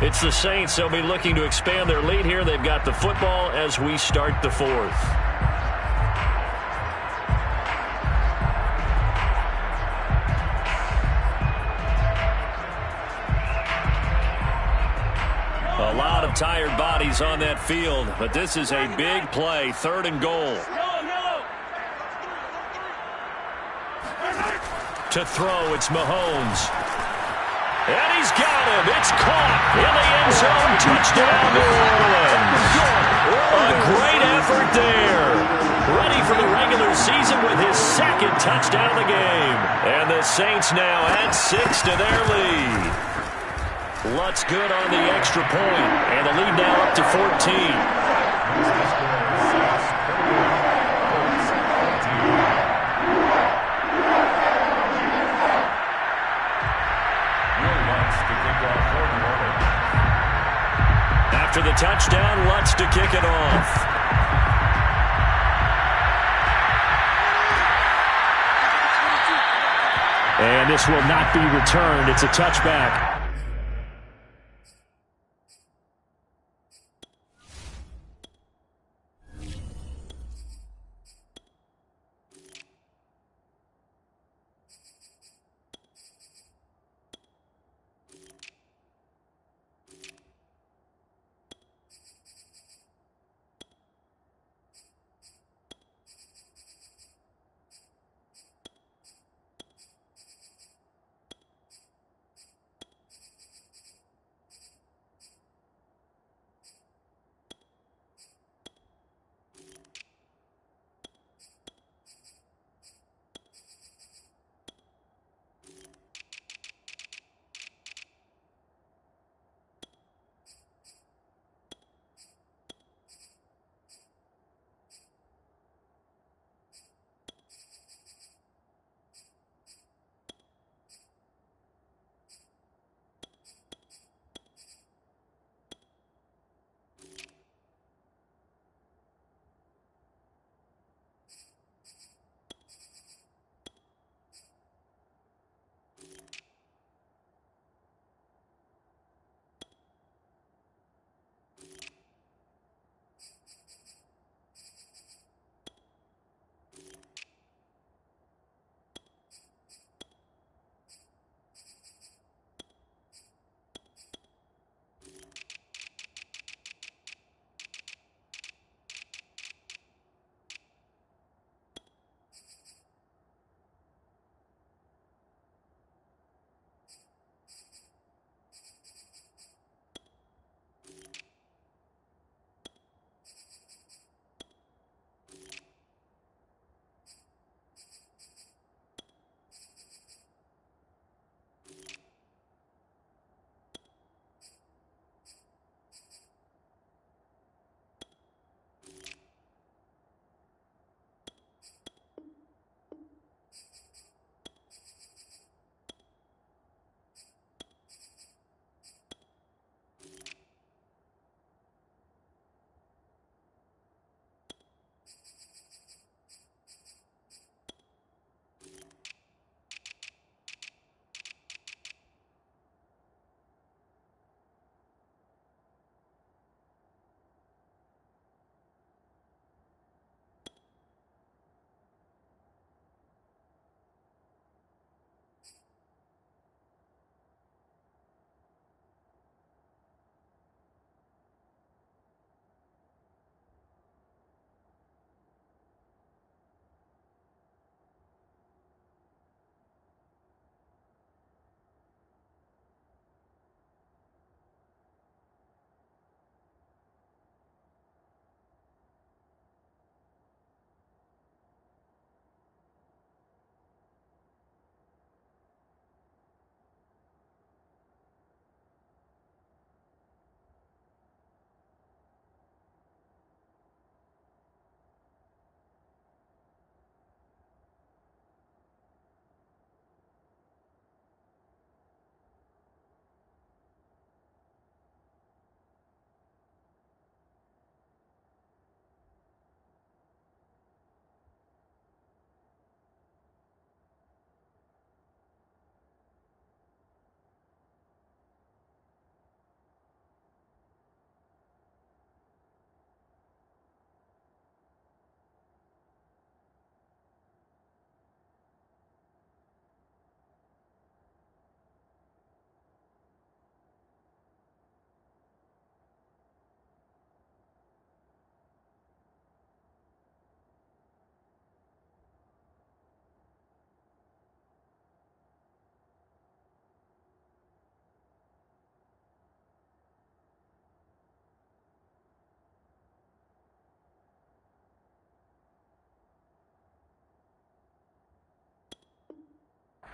It's the Saints. They'll be looking to expand their lead here. They've got the football as we start the 4th. A lot of tired bodies on that field, but this is a big play, 3rd and goal. To throw, it's Mahomes. And he's got him. It's caught in the end zone. Touchdown, New Orleans. A great effort there. Ready for the regular season with his 2nd touchdown of the game. And the Saints now add 6 to their lead. Lutz good on the extra point. And the lead now up to 14. After the touchdown, Lutz to kick it off. And this will not be returned. It's a touchback.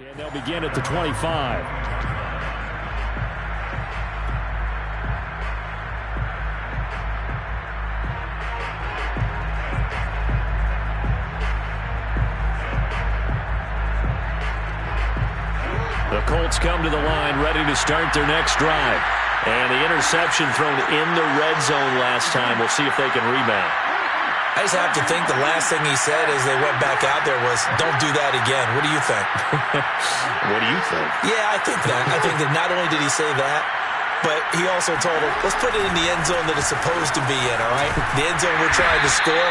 And they'll begin at the 25. The Colts come to the line, ready to start their next drive. And the interception thrown in the red zone last time. We'll see if they can rebound. I just have to think the last thing he said as they went back out there was, don't do that again. What do you think? What do you think? Yeah, I think that. I think that not only did he say that, but he also told him, let's put it in the end zone that it's supposed to be in, all right? The end zone we're trying to score.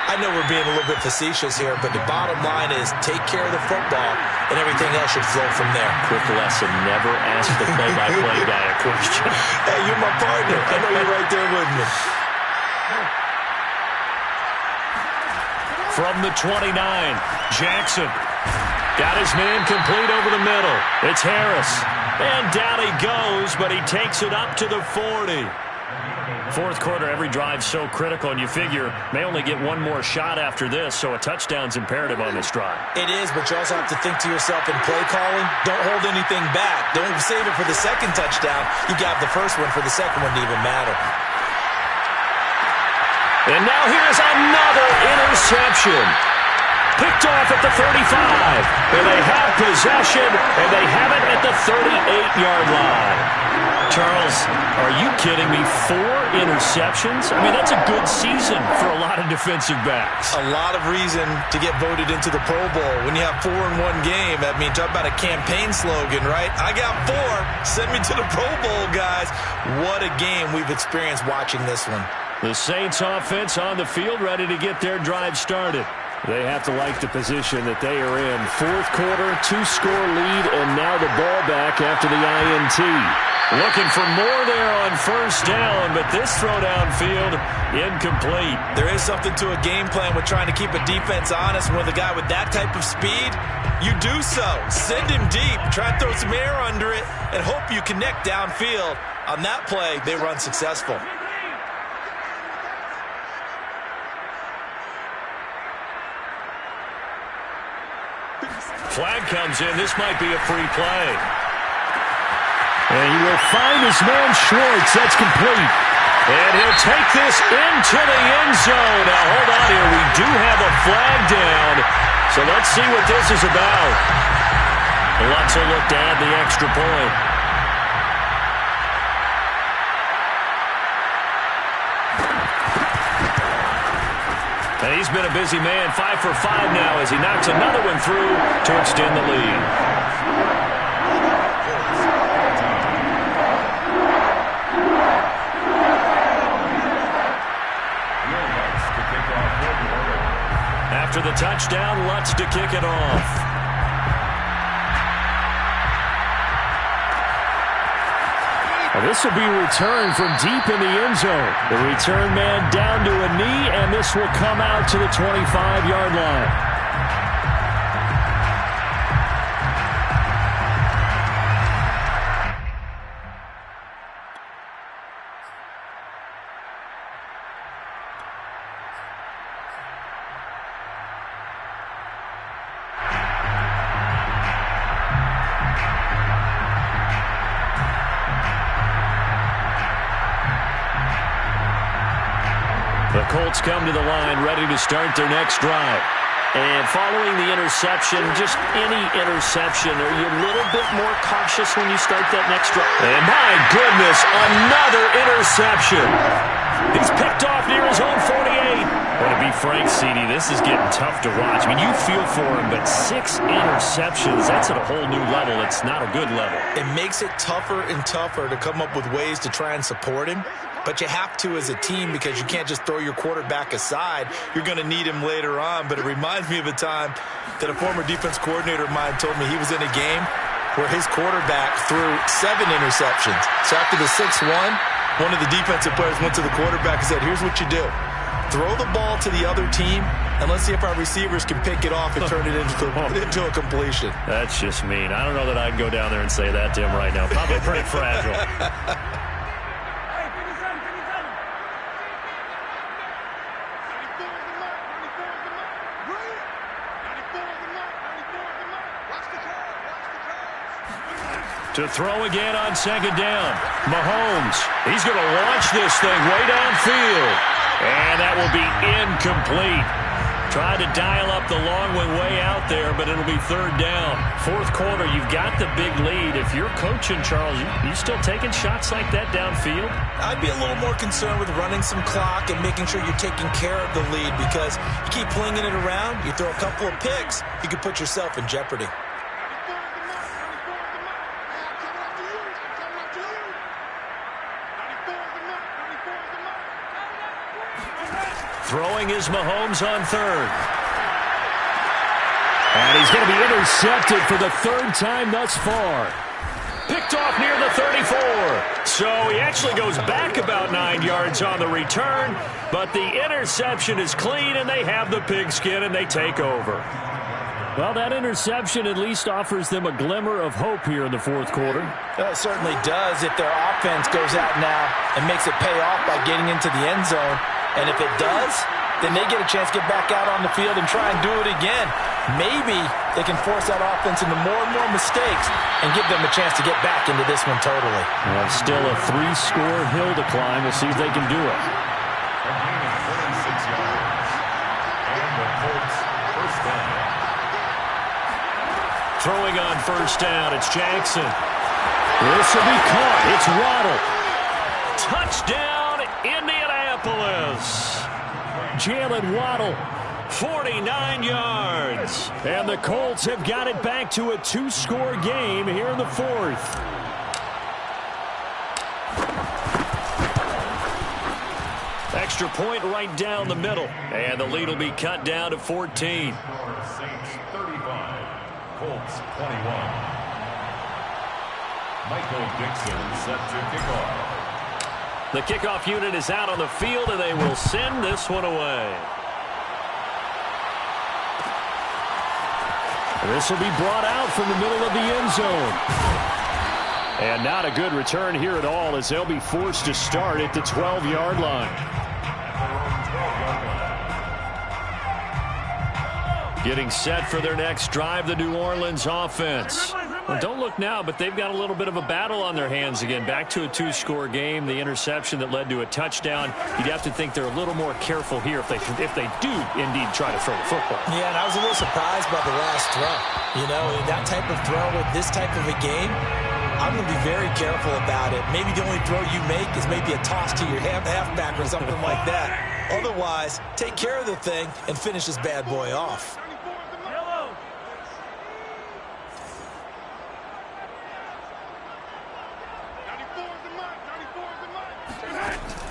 I know we're being a little bit facetious here, but the bottom line is take care of the football, and everything else should flow from there. Quick lesson, never ask the play-by-play guy a question. Hey, you're my partner. I know you're right there with me. From the 29, Jackson got his man complete over the middle. It's Harris. And down he goes, but he takes it up to the 40. Fourth quarter, every drive's so critical, and you figure may only get one more shot after this, so a touchdown's imperative on this drive. It is, but you also have to think to yourself in play calling, don't hold anything back. Don't save it for the second touchdown. You got the first one for the second one to even matter. And now here's another interception. Picked off at the 35. And they have possession, and they have it at the 38-yard line. Charles, are you kidding me? 4 interceptions? I mean, that's a good season for a lot of defensive backs. A lot of reason to get voted into the Pro Bowl. When you have 4 in one game, I mean, talk about a campaign slogan, right? I got 4. Send me to the Pro Bowl, guys. What a game we've experienced watching this one. The Saints offense on the field, ready to get their drive started. They have to like the position that they are in. Fourth quarter, 2-score lead, and now the ball back after the INT. Looking for more there on first down, but this throw downfield, incomplete. There is something to a game plan with trying to keep a defense honest. With a guy with that type of speed, you do so. Send him deep, try to throw some air under it, and hope you connect downfield. On that play, they run successful. Flag comes in. This might be a free play. And he will find his man Schwartz. That's complete. And he'll take this into the end zone. Now, hold on here. We do have a flag down. So let's see what this is about. Lutz will look to add the extra point. And he's been a busy man, 5 for 5 now as he knocks another one through to extend the lead. After the touchdown, Lutz to kick it off. And this will be returned from deep in the end zone. The return man down to a knee, and this will come out to the 25-yard line. The Colts come to the line, ready to start their next drive. And following the interception, just any interception, are you a little bit more cautious when you start that next drive? And my goodness, another interception. He's picked off near his own 48. Well, to be frank, CD, this is getting tough to watch. I mean, you feel for him, but 6 interceptions, that's at a whole new level. It's not a good level. It makes it tougher and tougher to come up with ways to try and support him. But you have to as a team because you can't just throw your quarterback aside. You're going to need him later on. But it reminds me of a time that a former defense coordinator of mine told me he was in a game where his quarterback threw 7 interceptions. So after the 6th one of the defensive players went to the quarterback and said, here's what you do. Throw the ball to the other team, and let's see if our receivers can pick it off and turn it into a completion. That's just mean. I don't know that I'd go down there and say that to him right now. Probably pretty fragile. To throw again on second down. Mahomes, he's going to launch this thing way downfield. And that will be incomplete. Tried to dial up the long one way out there, but it'll be third down. Fourth quarter, you've got the big lead. If you're coaching, Charles, you still taking shots like that downfield? I'd be a little more concerned with running some clock and making sure you're taking care of the lead, because you keep flinging it around, you throw a couple of picks, you could put yourself in jeopardy. Throwing is Mahomes on third. And he's going to be intercepted for the third time thus far. Picked off near the 34. So he actually goes back about 9 yards on the return, but the interception is clean, and they have the pigskin, and they take over. Well, that interception at least offers them a glimmer of hope here in the fourth quarter. It certainly does if their offense goes out now and makes it pay off by getting into the end zone. And if it does, then they get a chance to get back out on the field and try and do it again. Maybe they can force that offense into more and more mistakes and give them a chance to get back into this one totally. Well, still a 3-score hill to climb. We'll see if they can do it. 26 yards. And the Colts first down. Throwing on first down, it's Jackson. This will be caught. It's Waddle. Touchdown, Indianapolis. Jalen Waddle, 49 yards. And the Colts have got it back to a 2-score game here in the fourth. Extra point right down the middle. And the lead will be cut down to 14. Saints 35, Colts 21. Michael Dixon set to kick off. The kickoff unit is out on the field, and they will send this one away. This will be brought out from the middle of the end zone. And not a good return here at all, as they'll be forced to start at the 12-yard line. Getting set for their next drive, the New Orleans offense. Well, don't look now, but they've got a little bit of a battle on their hands again. Back to a 2-score game. The interception that led to a touchdown. You'd have to think they're a little more careful here if they do indeed try to throw the football. Yeah, and I was a little surprised by the last throw. You know, that type of throw with this type of a game, I'm going to be very careful about it. Maybe the only throw you make is maybe a toss to your halfback or something like that. Otherwise, take care of the thing and finish this bad boy off.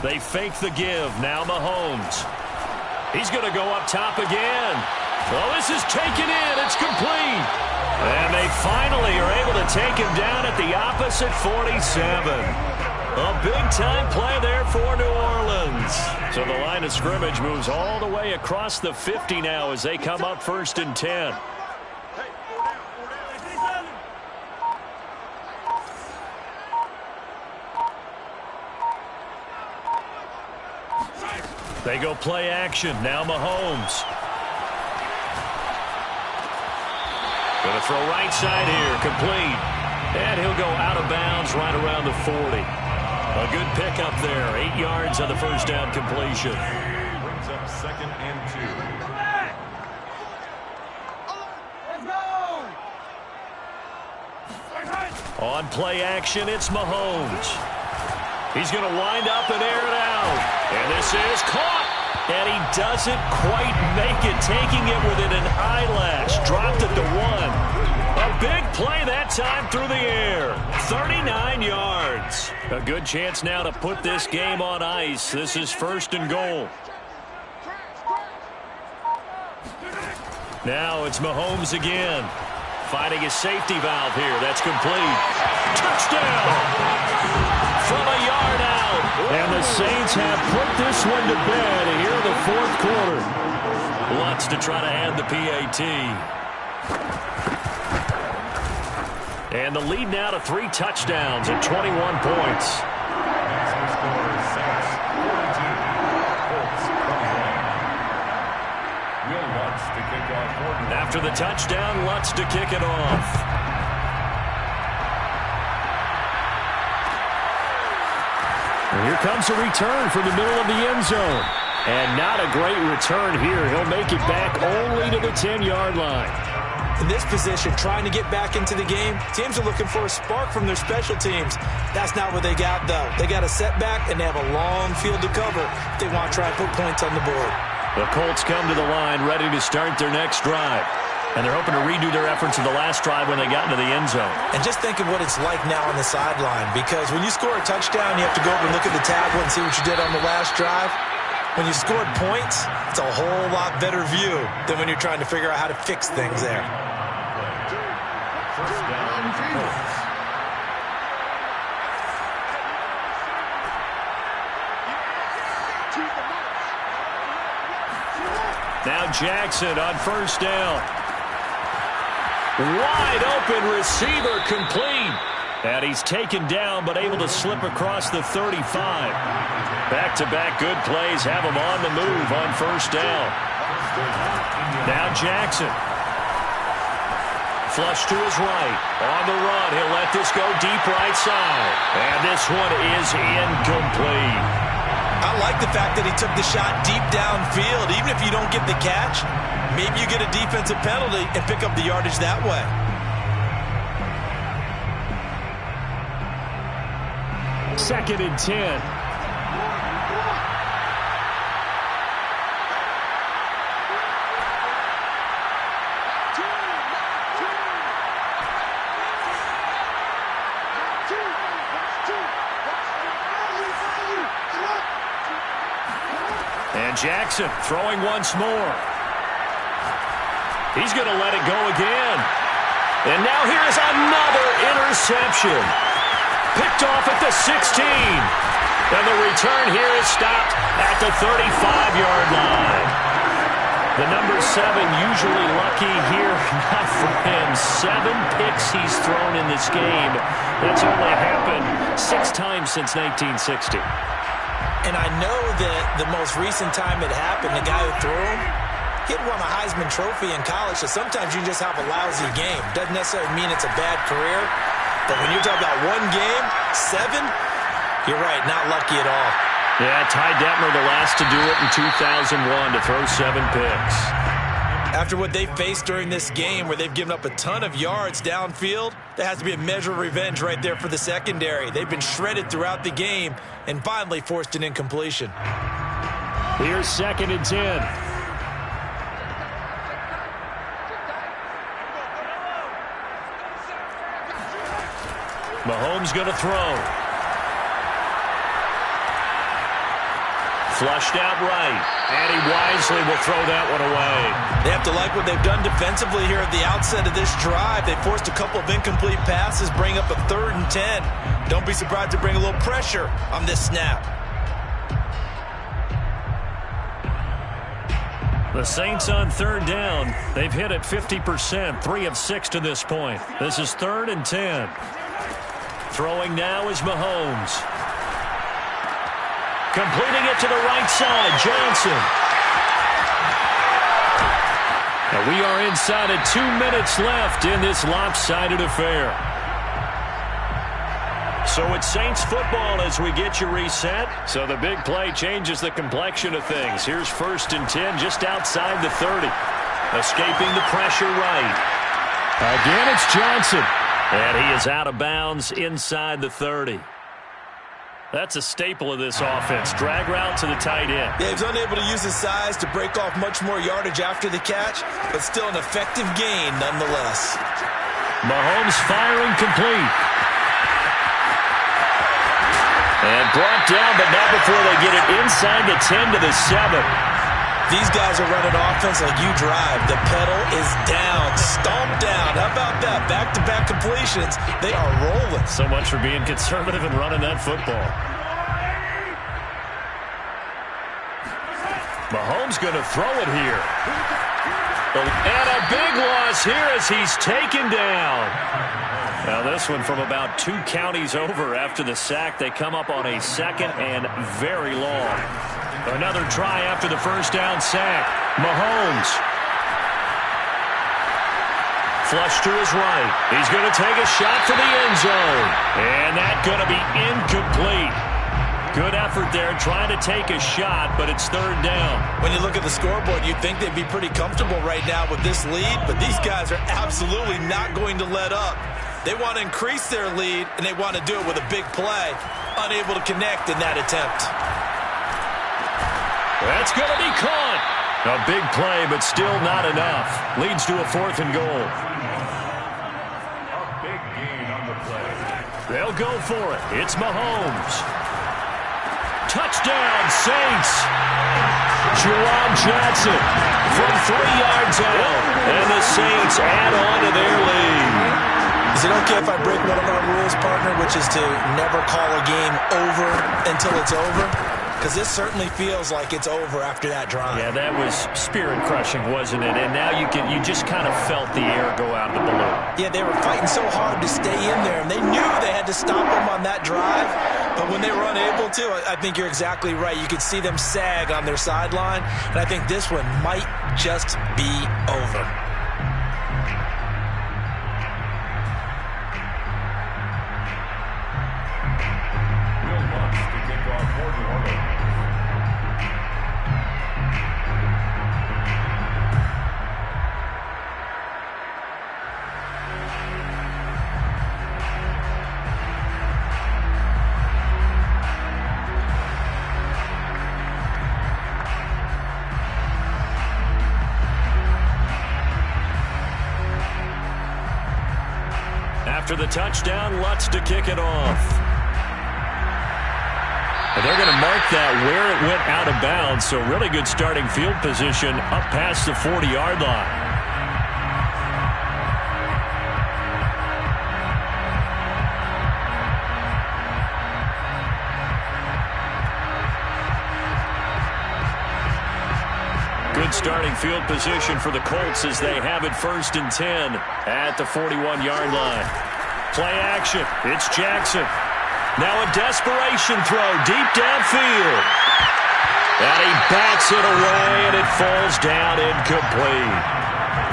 They fake the give. Now Mahomes. He's going to go up top again. Well, this is taken in. It's complete. And they finally are able to take him down at the opposite 47. A big-time play there for New Orleans. So the line of scrimmage moves all the way across the 50 now as they come up 1st and 10. They go play action. Now Mahomes. Going to throw right side here. Complete. And he'll go out of bounds right around the 40. A good pickup there. 8 yards on the first down completion. Brings up 2nd and 2. On play action, it's Mahomes. He's going to wind up and air it out. And this is caught. And he doesn't quite make it, taking it within an eyelash. Dropped at the 1. A big play that time through the air. 39 yards. A good chance now to put this game on ice. This is 1st and goal. Now it's Mahomes again. Finding his safety valve here. That's complete. Touchdown! From a yard out. And the Saints have put this one to bed here in the fourth quarter. Wants to try to add the PAT. And the lead now to 3 touchdowns and 21 points. After the touchdown, Lutz to kick it off. And here comes a return from the middle of the end zone. And not a great return here. He'll make it back only to the 10-yard line. In this position, trying to get back into the game, teams are looking for a spark from their special teams. That's not what they got, though. They got a setback, and they have a long field to cover if they want to try and put points on the board. The Colts come to the line ready to start their next drive. And they're hoping to redo their efforts in the last drive when they got into the end zone. And just think of what it's like now on the sideline, because when you score a touchdown, you have to go over and look at the tablet and see what you did on the last drive. When you scored points, it's a whole lot better view than when you're trying to figure out how to fix things there. First down, Colts. Now Jackson on first down. Wide open receiver complete. And he's taken down but able to slip across the 35. Back-to-back good plays have him on the move on first down. Now Jackson. Flush to his right. On the run. He'll let this go deep right side. And this one is incomplete. I like the fact that he took the shot deep downfield. Even if you don't get the catch, maybe you get a defensive penalty and pick up the yardage that way. Second and 10. And Jackson throwing once more. He's going to let it go again. And now here's another interception. Picked off at the 16. And the return here is stopped at the 35-yard line. The number 7 usually lucky here. Not for him. 7 picks he's thrown in this game. That's only happened 6 times since 1960. And I know that the most recent time it happened, the guy who threw him, he had won a Heisman Trophy in college, so sometimes you just have a lousy game. Doesn't necessarily mean it's a bad career, but when you're talking about one game, 7, you're right, not lucky at all. Yeah, Ty Detmer, the last to do it in 2001, to throw 7 picks. After what they faced during this game where they've given up a ton of yards downfield, there has to be a measure of revenge right there for the secondary. They've been shredded throughout the game and finally forced an incompletion. Here's second and 10. Mahomes going to throw. Flushed out right. And he wisely will throw that one away. They have to like what they've done defensively here at the outset of this drive. They forced a couple of incomplete passes, bring up a 3rd and 10. Don't be surprised to bring a little pressure on this snap. The Saints on 3rd down. They've hit it 50%, 3 of 6 to this point. This is 3rd and 10. Throwing now is Mahomes. Completing it to the right side, Johnson. And we are inside of 2 minutes left in this lopsided affair. So it's Saints football as we get you reset. So the big play changes the complexion of things. Here's 1st and 10 just outside the 30. Escaping the pressure right. Again, it's Johnson. And he is out of bounds inside the 30. That's a staple of this offense. Drag route to the tight end. Yeah, he's unable to use his size to break off much more yardage after the catch, but still an effective gain nonetheless. Mahomes firing complete. And brought down, but not before they get it inside the 10 to the 7. These guys are running offense like you drive. The pedal is down, stomped down. How about that? Back-to-back completions. They are rolling. So much for being conservative and running that football. Mahomes going to throw it here. And a big loss here as he's taken down. Now this one from about 2 counties over after the sack. They come up on a 2nd and very long. Another try after the 1st down sack. Mahomes. Flush to his right. He's going to take a shot for the end zone. And that's going to be incomplete. Good effort there, trying to take a shot, but it's third down. When you look at the scoreboard, you'd think they'd be pretty comfortable right now with this lead, but these guys are absolutely not going to let up. They want to increase their lead, and they want to do it with a big play. Unable to connect in that attempt. That's going to be caught. A big play, but still not enough. Leads to a 4th and goal. A big gain on the play. They'll go for it. It's Mahomes. Touchdown, Saints. Juwan Johnson from 3 yards out. And the Saints add on to their lead. Is it okay if I break one of our rules, partner, which is to never call a game over until it's over? Because this certainly feels like it's over after that drive. Yeah, that was spirit-crushing, wasn't it? And now you just kind of felt the air go out of the balloon. Yeah, they were fighting so hard to stay in there, and they knew they had to stop them on that drive. But when they were unable to, I think you're exactly right. You could see them sag on their sideline, and I think this one might just be over. After the touchdown, Lutz to kick it off. And they're going to mark that where it went out of bounds, so really good starting field position up past the 40-yard line. Good starting field position for the Colts as they have it 1st and 10 at the 41-yard line. Play action. It's Jackson. Now a desperation throw deep downfield. And he bats it away, and it falls down incomplete.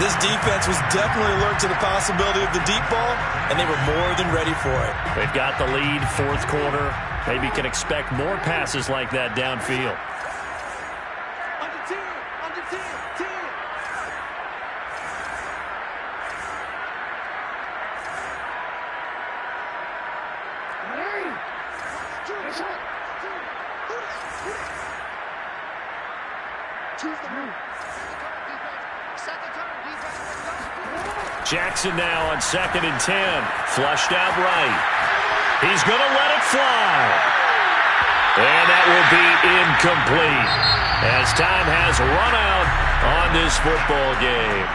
This defense was definitely alert to the possibility of the deep ball, and they were more than ready for it. They've got the lead, 4th quarter. Maybe can expect more passes like that downfield. Jackson now on 2nd and 10. Flushed out right. He's going to let it fly. And that will be incomplete as time has run out on this football game.